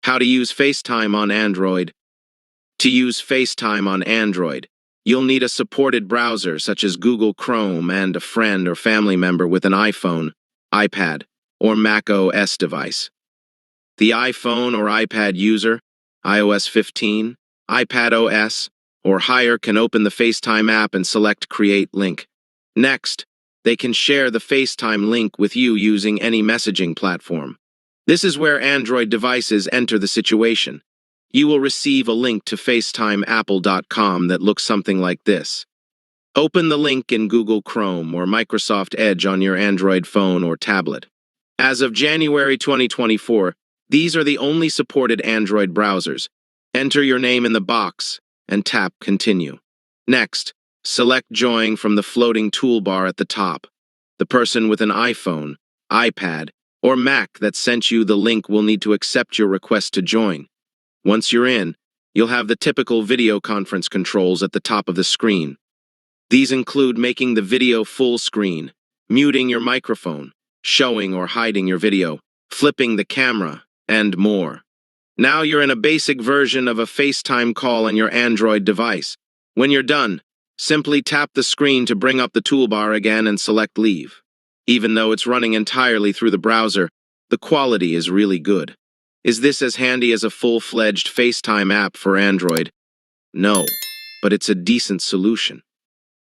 How to use FaceTime on Android. To use FaceTime on Android, you'll need a supported browser such as Google Chrome and a friend or family member with an iPhone, iPad, or Mac OS device. The iPhone or iPad user, iOS 15, iPad OS, or higher can open the FaceTime app and select Create Link. Next, they can share the FaceTime link with you using any messaging platform. This is where Android devices enter the situation. You will receive a link to FaceTimeApple.com that looks something like this. Open the link in Google Chrome or Microsoft Edge on your Android phone or tablet. As of January 2024, these are the only supported Android browsers. Enter your name in the box and tap Continue. Next, select Join from the floating toolbar at the top. The person with an iPhone, iPad, or Mac that sent you the link will need to accept your request to join. Once you're in, you'll have the typical video conference controls at the top of the screen. These include making the video full screen, muting your microphone, showing or hiding your video, flipping the camera, and more. Now you're in a basic version of a FaceTime call on your Android device. When you're done, simply tap the screen to bring up the toolbar again and select Leave. Even though it's running entirely through the browser, the quality is really good. Is this as handy as a full-fledged FaceTime app for Android? No, but it's a decent solution.